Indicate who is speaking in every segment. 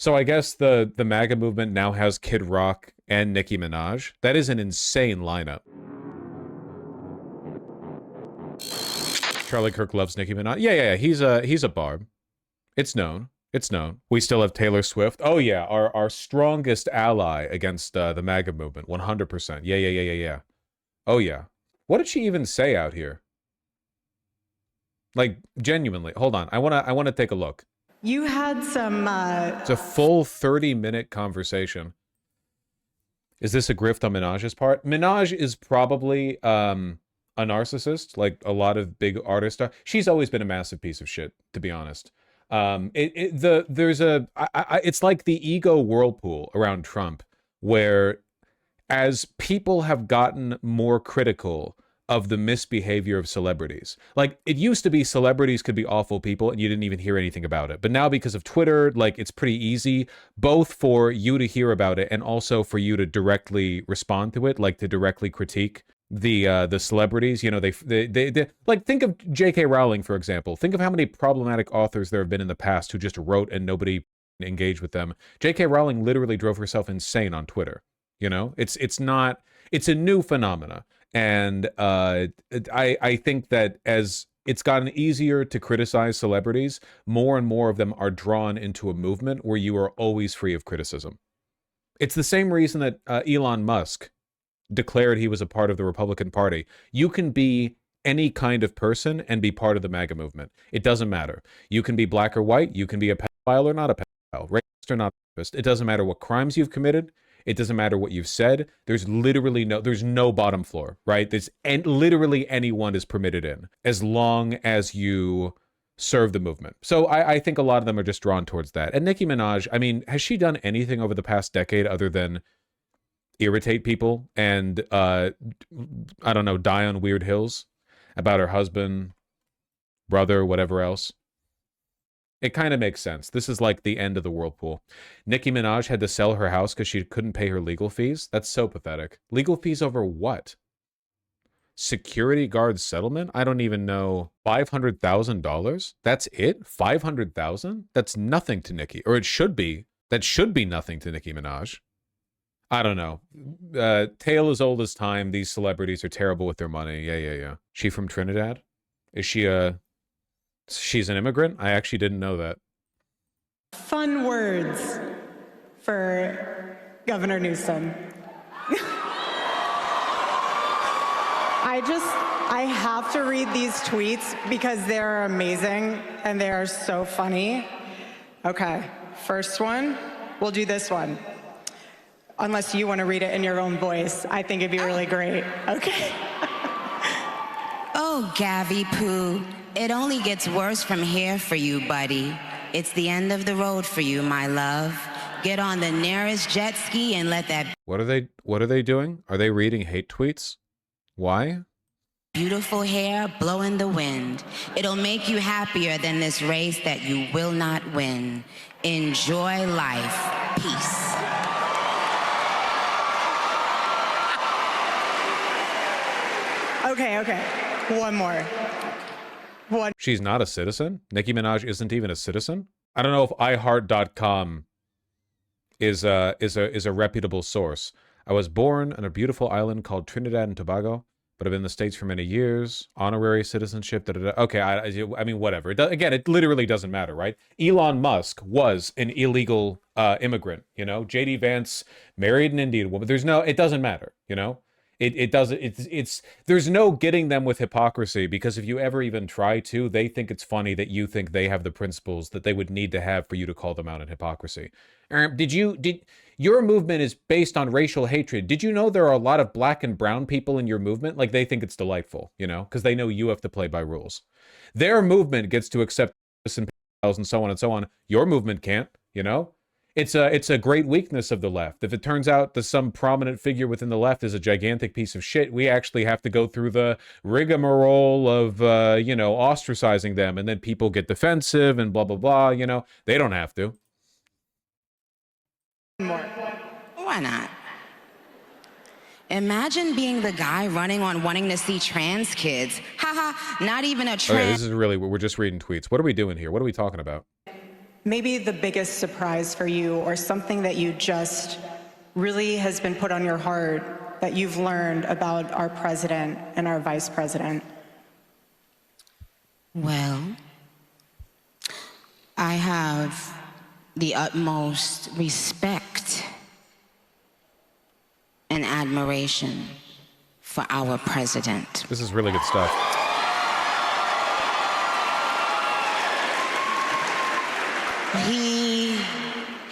Speaker 1: So I guess the MAGA movement now has Kid Rock and Nicki Minaj. That is an insane lineup. Charlie Kirk loves Nicki Minaj. Yeah. He's a barb. It's known. It's known. We still have Taylor Swift. Oh yeah, our strongest ally against the MAGA movement. 100%. Yeah. Oh yeah. What did she even say out here? Like genuinely. Hold on. I wanna take a look.
Speaker 2: You had some
Speaker 1: It's a full 30-minute conversation. Is this a grift on Minaj's part? Minaj is probably a narcissist, like a lot of big artists are. She's always been a massive piece of shit, to be honest. It's like the ego whirlpool around Trump, where as people have gotten more critical of the misbehavior of celebrities. Like, it used to be celebrities could be awful people and you didn't even hear anything about it. But now because of Twitter, like, it's pretty easy both for you to hear about it and also for you to directly respond to it, like to directly critique the celebrities. You know, they like, think of J.K. Rowling, for example. Think of how many problematic authors there have been in the past who just wrote and nobody engaged with them. J.K. Rowling literally drove herself insane on Twitter. You know, it's a new phenomena. And I think that as it's gotten easier to criticize celebrities, more and more of them are drawn into a movement where you are always free of criticism. It's the same reason that Elon Musk declared he was a part of the Republican Party. You can be any kind of person and be part of the MAGA movement. It doesn't matter. You can be black or white. You can be a pedophile or not a pedophile, racist or not racist. It doesn't matter what crimes you've committed. It doesn't matter what you've said. There's no bottom floor, right? Literally anyone is permitted in as long as you serve the movement. So I think a lot of them are just drawn towards that. And Nicki Minaj, I mean, has she done anything over the past decade other than irritate people and, I don't know, die on weird hills about her husband, brother, whatever else? It kind of makes sense. This is like the end of the whirlpool. Nicki Minaj had to sell her house because she couldn't pay her legal fees. That's so pathetic. Legal fees over what? Security guard settlement? I don't even know. $500,000? That's it? $500,000? That's nothing to Nicki. Or it should be. That should be nothing to Nicki Minaj. I don't know. Tale as old as time. These celebrities are terrible with their money. Yeah. She from Trinidad? Is she She's an immigrant? I actually didn't know that.
Speaker 2: fun words for Governor Newsom. I have to read these tweets because they're amazing and they are so funny. Okay, first one, we'll do this one. Unless you want to read it in your own voice. I think it'd be really great. Okay.
Speaker 3: Oh, Gavy Poo, it only gets worse from here for you, buddy. It's the end of the road for you, my love. Get on the nearest jet ski and let that...
Speaker 1: What are they doing? Are they reading hate tweets? Why?
Speaker 3: Beautiful hair blow in the wind. It'll make you happier than this race that you will not win. Enjoy life. Peace.
Speaker 2: Okay. One more.
Speaker 1: She's not a citizen? Nicki Minaj isn't even a citizen? I don't know if iHeart.com is a reputable source. I was born on a beautiful island called Trinidad and Tobago, but I've been in the States for many years. Honorary citizenship. Okay, I mean, whatever. Again, it literally doesn't matter, right? Elon Musk was an illegal immigrant, you know? J.D. Vance married an Indian woman. It doesn't matter, you know? There's no getting them with hypocrisy, because if you ever even try to, they think it's funny that you think they have the principles that they would need to have for you to call them out in hypocrisy. Your movement is based on racial hatred. Did you know there are a lot of black and brown people in your movement? Like, they think it's delightful, you know, because they know you have to play by rules. Their movement gets to accept this and so on and so on. Your movement can't, you know? It's a great weakness of the left. If it turns out that some prominent figure within the left is a gigantic piece of shit, we actually have to go through the rigmarole of, ostracizing them, and then people get defensive and blah, blah, blah, you know? They don't have to.
Speaker 2: More.
Speaker 3: Why not? Imagine being the guy running on wanting to see trans kids. Haha, not even a trans...
Speaker 1: Okay, this is really... We're just reading tweets. What are we doing here? What are we talking about?
Speaker 2: maybe the biggest surprise for you, or something that you just really has been put on your heart that you've learned about our president and our vice president?
Speaker 3: Well, I have the utmost respect and admiration for our president.
Speaker 1: This is really good stuff.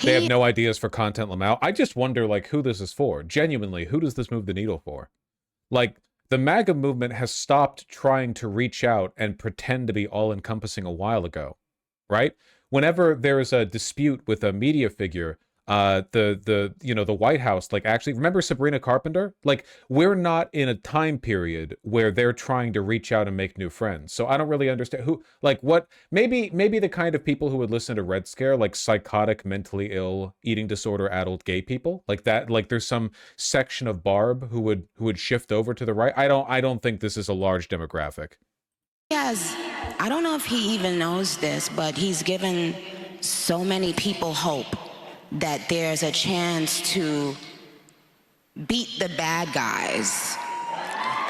Speaker 1: They have no ideas for content, Lamau. I just wonder, like, who this is for. Genuinely, who does this move the needle for? Like, the MAGA movement has stopped trying to reach out and pretend to be all-encompassing a while ago, right? Whenever there is a dispute with a media figure, the White House, like, actually, remember Sabrina Carpenter? Like, we're not in a time period where they're trying to reach out and make new friends. So I don't really understand who, like, what, maybe the kind of people who would listen to Red Scare, like psychotic, mentally ill, eating disorder, adult gay people, like that, like there's some section of Barb who would shift over to the right. I don't think this is a large demographic.
Speaker 3: Yes, I don't know if he even knows this, but he's given so many people hope that there's a chance to beat the bad guys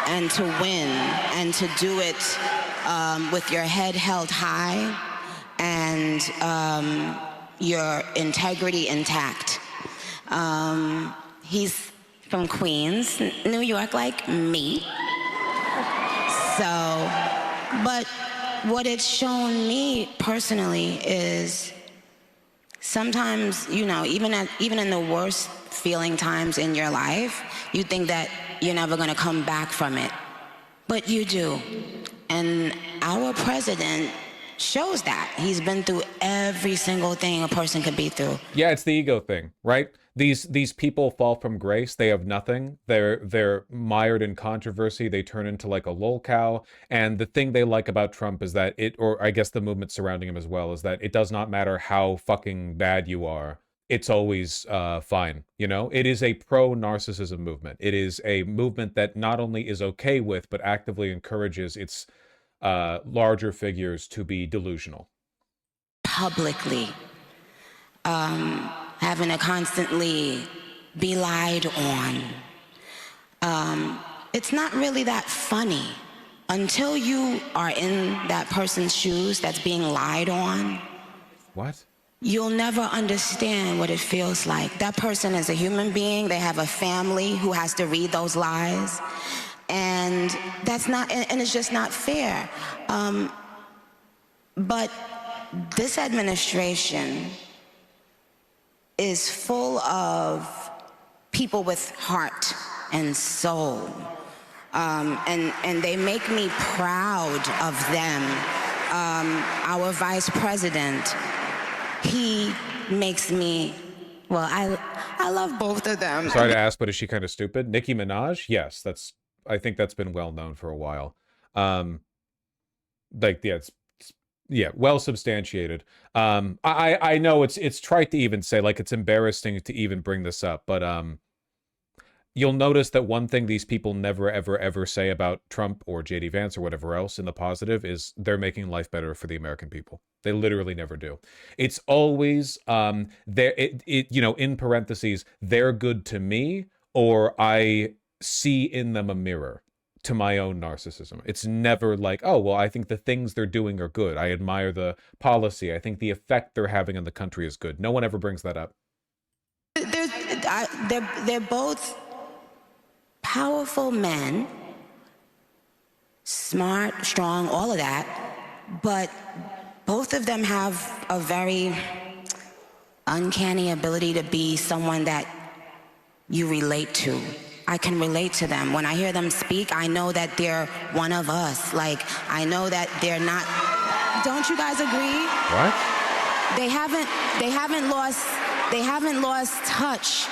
Speaker 3: and to win and to do it with your head held high and your integrity intact. He's from Queens, New York, like me. So, but what it's shown me personally is sometimes, you know, even in the worst feeling times in your life, you think that you're never going to come back from it. But you do. And our president shows that. He's been through every single thing a person could be through.
Speaker 1: Yeah, it's the ego thing, right? These people fall from grace. They have nothing. They're mired in controversy. They turn into like a lolcow. And the thing they like about Trump is that or I guess the movement surrounding him as well, is that it does not matter how fucking bad you are. It's always fine. You know, it is a pro-narcissism movement. It is a movement that not only is okay with, but actively encourages its larger figures to be delusional.
Speaker 3: Publicly. Having to constantly be lied on. It's not really that funny until you are in that person's shoes that's being lied on.
Speaker 1: What?
Speaker 3: You'll never understand what it feels like. That person is a human being. They have a family who has to read those lies. And that's not, and it's just not fair. But this administration is full of people with heart and soul. And they make me proud of them. Our vice president, he makes me, well, I love both of them.
Speaker 1: Sorry to ask, but is she kind of stupid? Nicki Minaj? Yes, I think that's been well known for a while. Well substantiated. I know it's trite to even say, like, it's embarrassing to even bring this up, but you'll notice that one thing these people never, ever, ever say about Trump or JD Vance or whatever else in the positive is they're making life better for the American people. They literally never do. It's always in parentheses, they're good to me, or I see in them a mirror to my own narcissism. It's never like, oh, well, I think the things they're doing are good. I admire the policy. I think the effect they're having on the country is good. No one ever brings that up.
Speaker 3: They're both powerful men, smart, strong, all of that, but both of them have a very uncanny ability to be someone that you relate to. I can relate to them. When I hear them speak, I know that they're one of us. Like, I know that they're not. Don't you guys agree?
Speaker 1: What?
Speaker 3: They haven't lost touch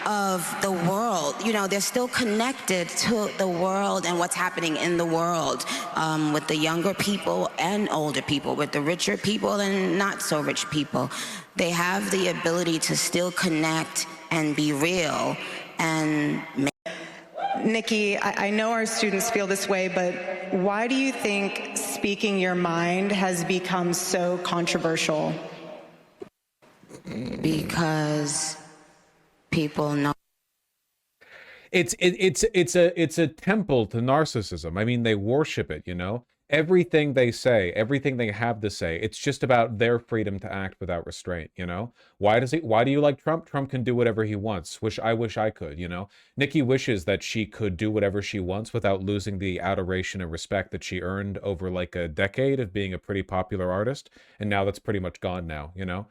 Speaker 3: of the world. You know, they're still connected to the world and what's happening in the world, with the younger people and older people, with the richer people and not so rich people. They have the ability to still connect and be real. And
Speaker 2: Nicki, I know our students feel this way, but why do you think speaking your mind has become so controversial?
Speaker 3: because people know.
Speaker 1: It's a temple to narcissism. I mean, they worship it, you know? Everything they say, everything they have to say, it's just about their freedom to act without restraint, you know? Why do you like Trump? Trump can do whatever he wants. Wish I could, you know? Nicki wishes that she could do whatever she wants without losing the adoration and respect that she earned over like a decade of being a pretty popular artist, and now that's pretty much gone now, you know?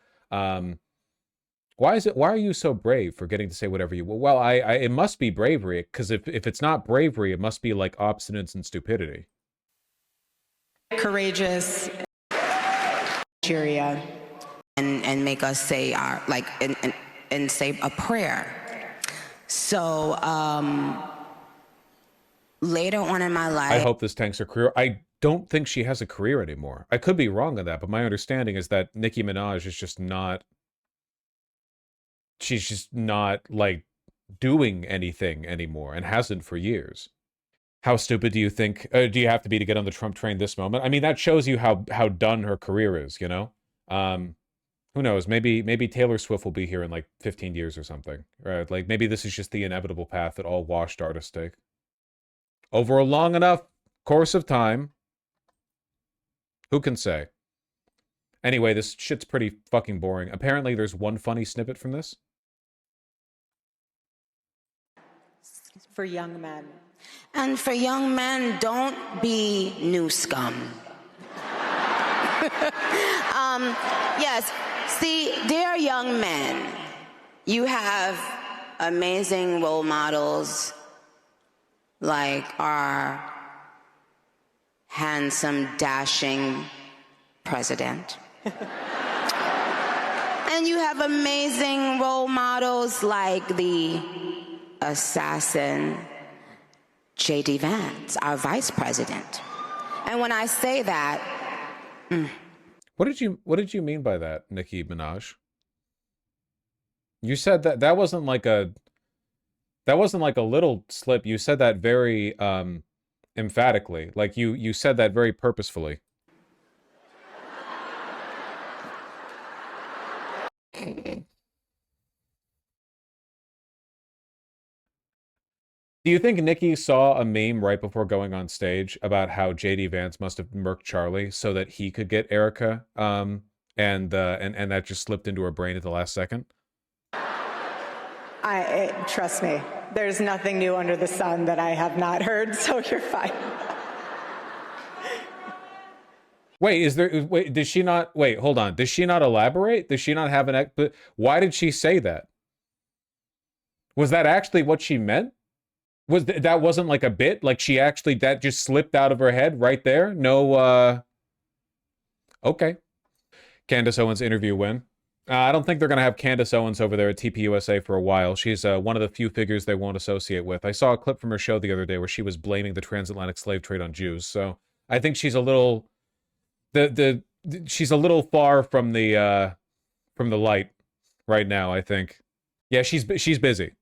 Speaker 1: Why are you so brave for getting to say whatever you will? Well, it must be bravery, because if it's not bravery, it must be like obstinance and stupidity.
Speaker 2: Courageous. Nigeria.
Speaker 3: And make us say our, like, and say a prayer. So, later on in my life.
Speaker 1: I hope this tanks her career. I don't think she has a career anymore. I could be wrong on that, but my understanding is that Nicki Minaj is just not, she's just not like doing anything anymore and hasn't for years. How stupid do you think, do you have to be to get on the Trump train this moment? I mean, that shows you how done her career is, you know? Who knows? Maybe Taylor Swift will be here in like 15 years or something, right? Like maybe this is just the inevitable path that all washed artists take. Over a long enough course of time, who can say? Anyway, this shit's pretty fucking boring. Apparently there's one funny snippet from this.
Speaker 2: For young men.
Speaker 3: And for young men, don't be new scum. Yes, see, dear young men, you have amazing role models like our handsome, dashing president. And you have amazing role models like the assassin J.D. Vance, our vice president. And when I say that,
Speaker 1: What did you mean by that, Nicki Minaj? You said that wasn't like a little slip. You said that very emphatically. Like you said that very purposefully. Do you think Nicki saw a meme right before going on stage about how JD Vance must have murked Charlie so that he could get Erika, and that just slipped into her brain at the last second?
Speaker 2: Trust me, there's nothing new under the sun that I have not heard, so you're fine.
Speaker 1: Wait, does she not, wait, hold on. Does she not elaborate? Does she not have but why did she say that? Was that actually what she meant? That wasn't like a bit? Like she actually, that just slipped out of her head right there? No, okay. Candace Owens interview win. I don't think they're going to have Candace Owens over there at TPUSA for a while. She's one of the few figures they won't associate with. I saw a clip from her show the other day where she was blaming the transatlantic slave trade on Jews. So I think she's a little, she's a little far from the light right now, I think. Yeah, she's busy.